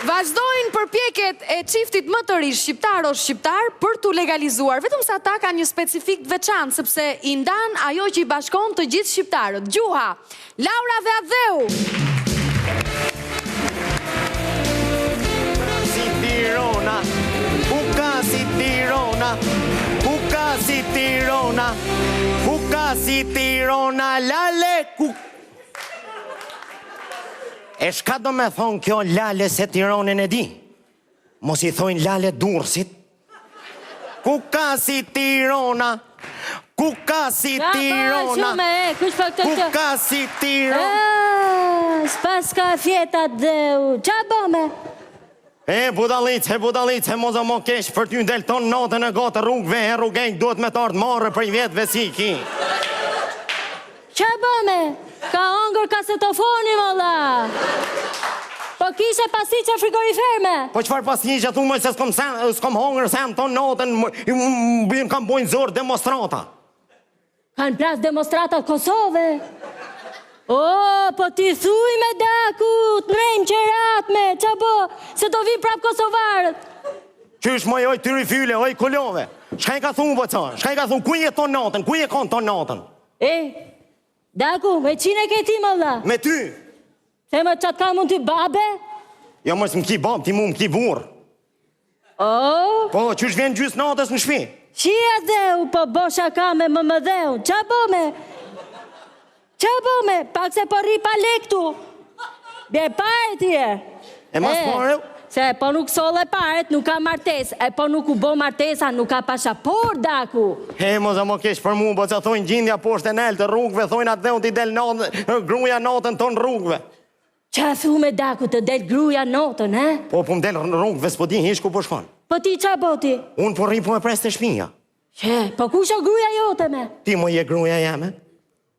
Vazhdojnë përpjekjet e çiftit më të ri shqiptar për t'u legalizuar, vetëm se ata kanë një specifik veçantë, sepse i ndan ajo që i bashkon të gjithë shqiptarët, gjuha. Laura dhe Adheu. Si Tirana, buka si Tirana, buka si Tirana, buka si Tirana, lale ku. E shka do me thonë kjo lale se Tiranën e di? Mos i thojnë lale Durrësit. Ku ka si Tirana? Ku ka si Tirana? Ku ka si Tirana? S'pas ka fjeta Adheu, qa bëme? Budalice, mos o mo kesh për ty del ton natën e gotë rrugve, e rrugeng duhet me të ardë marrë për vjetëve si ki. Qa bëme? Ka ongër kasetofoni, valla. Po kishe pasicë frigoriferme. Po qëfar pasicë thu më se s'kom hongër sen ton natën, kam bojnë zorë demonstrata. Kanë plas demonstrata Kosove. Po ti thuj me daku, të mrejnë qerat me, qa bo, se do vim prap Kosovarët. Qysh moj, oj tyri fylle, oj kullove. Shka i ka thunë po qa, shka i ka thunë, ku je ton natën, ku je kon ton natën? Daku, me qine ke ti më vla? Me ty. Se më qatë ka mund ty babe? Jo mos më ki bab, ti mu më ki burë. Po, qysh vjen gjysë natës në shpi? Qia Adheu, po bo shaka me më dheu, qa bome? Qa bome? Pak se po rri pa lektu. Bje pare tje. E mas pare? Se po nuk solle paret, nuk ka martes. E po nuk u bo martesa, nuk ka pashaport, Daku. Mos a mo kesh për mu, po që thojnë gjindja poshtë e nel të rrugve, thojnë atë dhe unë t'i del gruja natën ton rrugve. Qa thu me Daku të del gruja natën, he? Po më del rrugve, s'po di hish ku po shkon. Po ti qa boti? Unë po rri po e pres të shpinja. Po ku shë gruja jote me? Ti mo je gruja jeme?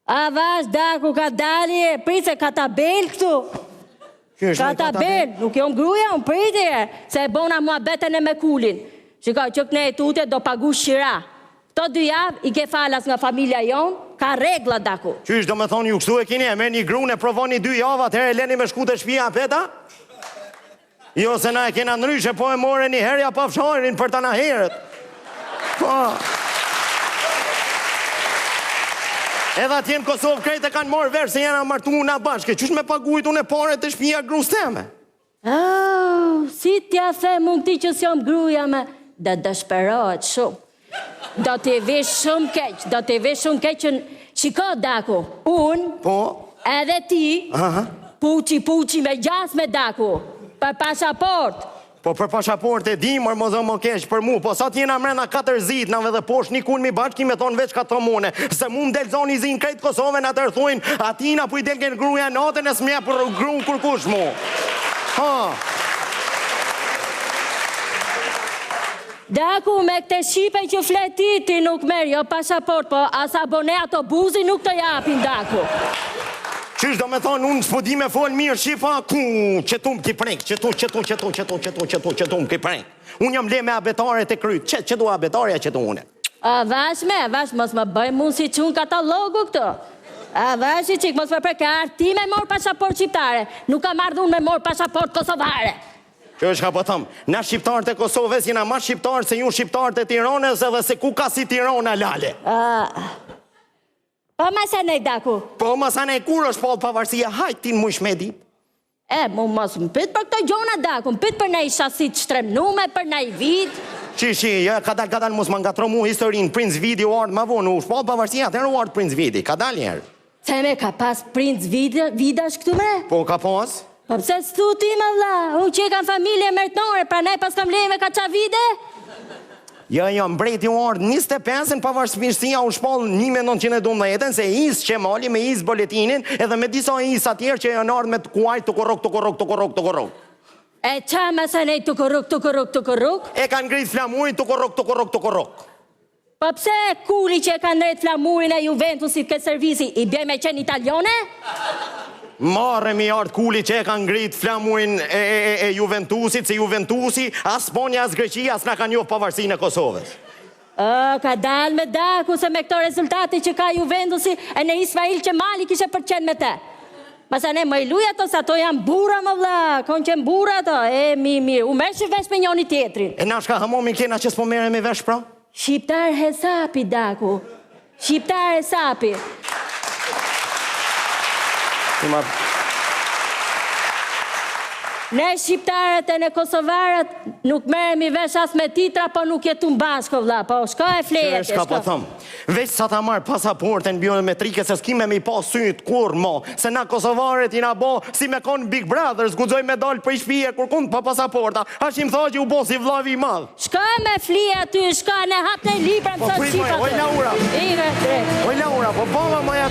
A vash, Daku, ka dalje, pritse ka tabel këtu. Ka tabel, nuk jom gruja, unë pritje, se e bona mua betën e me kulin. Shikoj, që këne e tute do pagu shira. Këto 2 javë, i ke falas nga familja jonë, ka regla, Daku. Qysh do me thonë ju kështu e kini, e me një grune provoni 2 javë, atëherë e leni me shku të shpia peta? Jo se na e kena ndryshe, po e more një herja pa fsharin për të na herët. Po. Edhe atje në Kosovë krejt e kanë morë verë se jena martu nga bashke. Qysh me pagujt unë e pare të shpia grus teme? Si t'ja the mund ti që s'jom gruja me, dhe dëshperohet shumë. Do t'i vesh shumë keq, që shiko, Daku, unë, edhe ti, puqi me gjas me Daku, për pashaport. Po për pashaport e di, mërë mos o më kesh për mu, po sa t'jena mrena 4 zitnave dhe posh një kun mi bashki me thonë veç ka të mune, se mu m'del zoni zinë krejt Kosove në atër thujnë, atina pu i del gen gruja natën e s'mja për gru kur kush mu. Daku, me këte Shqipe që fletit ti nuk merë, jo pashaport, po as abone ato buzi nuk të japin, Daku. Qysh do me thonë, unë s'po di me folë mirë Shqipa, ku qëtum ki prek, qëtum ki prek. Unë jam le me abetare të kryt, qëtu abetarja qëtu une. Vash, mos më bëj mund si qunë katalogu këto. Vash i qik, mos më prekar, ti me morë pashaport shqiptare, nuk ka mardhun me morë pashaport kosovare. Që është ka po thëmë, na shqiptarët e Kosovës jena ma shqiptarët se ju shqiptarët e Tiranës edhe se ku ka si Tirana lale. Po masanej, Daku? Po masanej, kur është falë pavarësia, hajt ti në mush me di? Mu mos më pit për këto gjona, Daku, më pit për nej shasit shtremnume, për nej vid. Kadal mos më ngatro mu historinë, Prince Vidi u ardë ma vonë, u shpalë pavarësia, atër u ardë Prince Vidi, kadal njerë. Se me ka pas Prince Vidash këtu me? Po ka pas? Po pëse s'tu ti më vla, unë që kam familje mërtnore, pra nej pas kam lejme ka qa vide? Jo, mbreti u ardë 25-ën pavarësia u shpalë 1912, se isë që mali me isë boletinin, edhe me disa isë atjerë që janë ardë me të kuaj të korok. E qa me sa nej të korok? E kanë ngrit flamurin të korok. Po pse kuli që e kanë ngrit flamurin e Juventusit këtë servisi, i bje me qenë italione? Marre mi ardë kuli që e kanë ngrit flamurin e Juventusit, se Juventusi as Sponja, as Greqia, as na kanë njohë pavarësinë e Kosovës. Ka dal me Daku se me këto rezultate që ka Juventusi e në Ismail Qemali kishe përqen me te. Pasa ne më i luj ato, se ato janë bura më vla, konë qenë bura ato, mirë, u merë që vesh me njoni tjetrin. E na shka hamomin kena që s'po mere me vesh pra? Shqiptar hesapi, Daku, shqiptar hesapi. Ne shqiptarët e ne kosovarët nuk merremi vesh as me titra, po nuk jetu në bashkë, vlla, po shka e flejet. Shka po thëm, veç sa ta marrë pasaportën biometrike, se s'kime me i pa syt kur mo, se na kosovarët i na bo si me konë Big Brothers, guxoj me dalë për i shpije kur kun pa pasaporta, ashtë im tha që u bo si vllavi i madh. Shka me flije aty, shka ne hap në libra më Po sot prit qipa. oj Laura, Ire, drejt. oj Laura, po bova moja